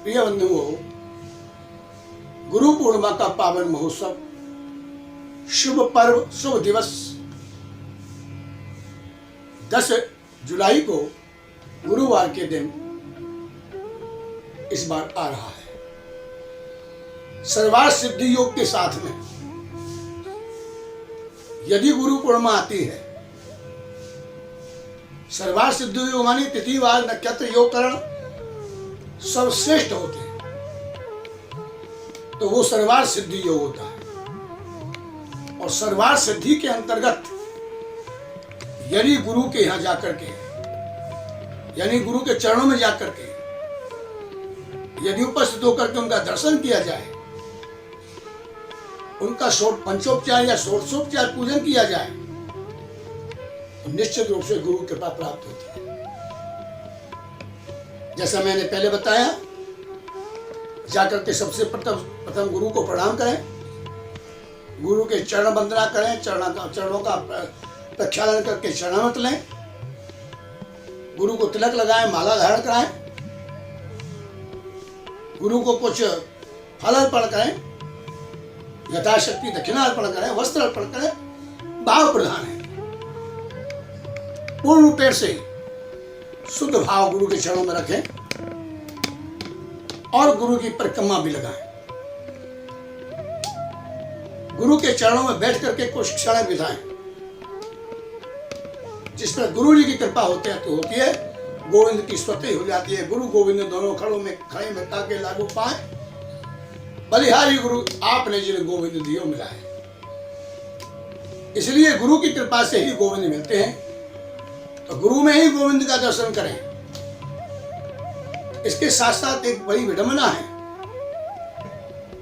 प्रिय बंधुओं, गुरु पूर्णिमा का पावन महोत्सव, शुभ पर्व, शुभ दिवस 10 जुलाई को गुरुवार के दिन इस बार आ रहा है। सर्वार्थ सिद्धि योग के साथ में यदि गुरु पूर्णिमा आती है, सर्वार्थ सिद्धि योग मानी तिथिवार नक्षत्र योगकरण सर्वश्रेष्ठ होते हैं, तो वो सर्वार्थ सिद्धि योग होता है। और सर्वार्थ सिद्धि के अंतर्गत यदि गुरु के यहां जाकर के, यानी गुरु के चरणों में जाकर के यदि उपस्थित होकर के उनका दर्शन किया जाए, उनका पंचोपचार या षोडशोपचार पूजन किया जाए, तो निश्चित रूप से गुरु कृपा प्राप्त होती है। जैसा मैंने पहले बताया, जाकर के सबसे प्रथम गुरु को प्रणाम करें, गुरु के चरण वंदना करें, चरणों का प्रक्षालन करके शरणागत लें, गुरु को तिलक लगाएं, माला धारण कराएं, गुरु को कुछ फल अर्पण करें, यथाशक्ति दक्षिणा अर्पण करें, वस्त्र अर्पण करें, भाव प्रधान है। पूर्ण रूपेण से शुद्ध भाव गुरु के चरणों में रखें और गुरु की परिक्रमा भी लगाएं। गुरु के चरणों में बैठ करके कुछ क्षण बिताएं। जिस पर गुरु जी की कृपा होती है, गोविंद की स्तुति हो जाती है। गुरु गोविंद दोनों खड़ों में खड़े में ताके लागू पाए, बलिहारी गुरु आपने जिन्हें गोविंद दियो मिला है। इसलिए गुरु की कृपा से ही गोविंद मिलते हैं, तो गुरु में ही गोविंद का दर्शन करें। इसके साथ साथ एक बड़ी विडंबना है।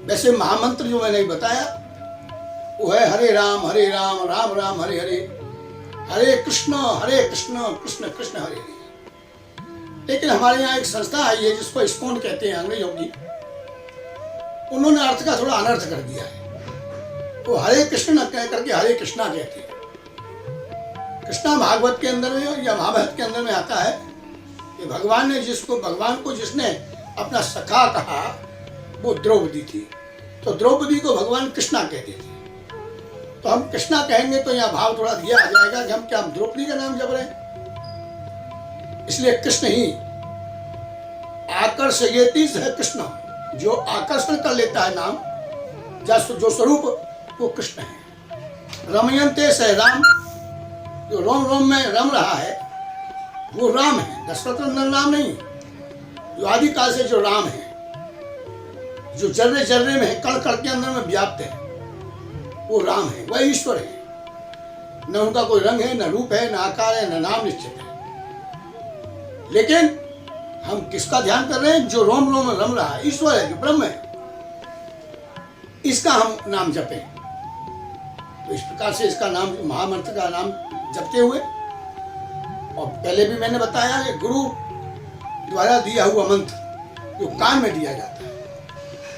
वैसे महामंत्र जो मैंने बताया वो है हरे राम राम राम हरे हरे, हरे कृष्ण कृष्ण कृष्ण हरे हरे। लेकिन हमारे यहाँ एक संस्था आई है जिसको इस्कॉन कहते हैं अंग्रेजों की, उन्होंने अर्थ का थोड़ा अनर्थ कर दिया है। वो हरे कृष्ण न कह करके हरे कृष्णा कहते हैं। कृष्णा भागवत के अंदर में या महाभारत के अंदर में आता है कि भगवान को जिसने अपना सखा कहा वो द्रौपदी थी, तो द्रौपदी को भगवान कृष्णा कहते थे। तो हम कृष्णा कहेंगे तो यहाँ भाव थोड़ा दिया आ जाएगा कि हम क्या द्रौपदी का नाम जप रहे हैं। इसलिए कृष्ण ही आकर्षयति सह कृष्ण, जो आकर्षण कर लेता है नाम, जो स्वरूप वो कृष्ण है। रमयन्ते सह राम, जो रोम रोम में रम रहा है वो राम है, दशरथ नंदन राम नहीं। जो आदिकाल से जो राम है, जो जर्रे जर्रे में है, कण कण के अंदर में व्याप्त है, वो राम है, वह ईश्वर है। न उनका कोई रंग है, न रूप है, न आकार है, न नाम निश्चित है। लेकिन हम किसका ध्यान कर रहे हैं? जो रोम रोम में रम रहा है, ईश्वर है, जो ब्रह्म है, इसका हम नाम जपें। तो इस प्रकार से इसका नाम, महामंत्र का नाम जपते हुए, और पहले भी मैंने बताया कि गुरु द्वारा दिया हुआ मंत्र जो कान में दिया जाता है,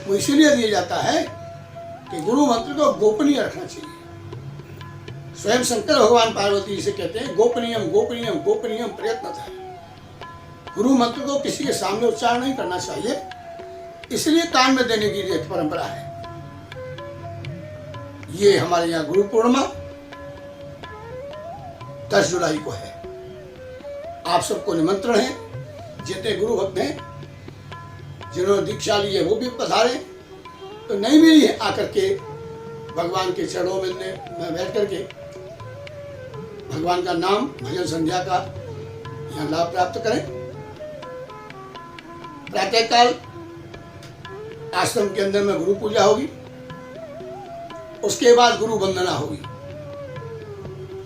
वो इसीलिए दिया जाता है कि गुरु मंत्र को गोपनीय रखना चाहिए। स्वयं शंकर भगवान पार्वती जी से कहते हैं गोपनीयम गोपनीयम गोपनीयम प्रयत्न था। गुरु मंत्र को किसी के सामने उच्चारण नहीं करना चाहिए, इसलिए कान में देने की परंपरा है। ये हमारे यहाँ गुरु पूर्णिमा 10 जुलाई को है। आप सबको निमंत्रण है, जितने गुरु भक्त हैं, जिन्होंने दीक्षा ली है वो भी पधारे, तो नहीं भी है आकर के भगवान के चरणों में बैठ करके भगवान का नाम, भजन संध्या का यहाँ लाभ प्राप्त करें। प्रातःकाल आश्रम के अंदर में गुरु पूजा होगी, उसके बाद गुरु वंदना होगी।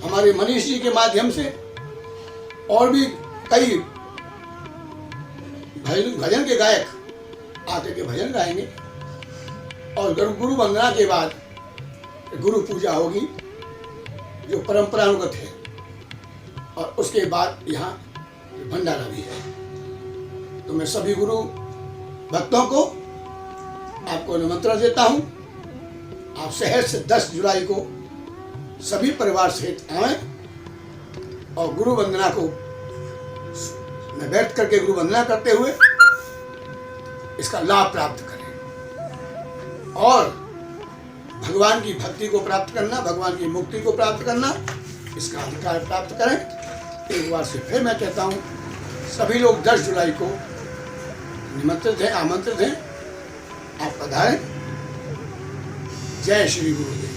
हमारे मनीष जी के माध्यम से और भी कई भजन के गायक आकर के भजन गाएंगे, और गुरु वंदना के बाद गुरु पूजा होगी जो परंपरानुगत है, और उसके बाद यहाँ भंडारा भी है। तो मैं सभी गुरु भक्तों को आपको निमंत्रण देता हूँ। आप शहर से 10 जुलाई को सभी परिवार सहित आएं और गुरु वंदना को में बैठ करके गुरु वंदना करते हुए इसका लाभ प्राप्त करें और भगवान की भक्ति को प्राप्त करना, भगवान की मुक्ति को प्राप्त करना, इसका अधिकार प्राप्त करें। एक बार से फिर मैं कहता हूँ, सभी लोग 10 जुलाई को निमंत्रित हैं, आमंत्रित हैं, आप पधारें। जय श्री गुरुदेव।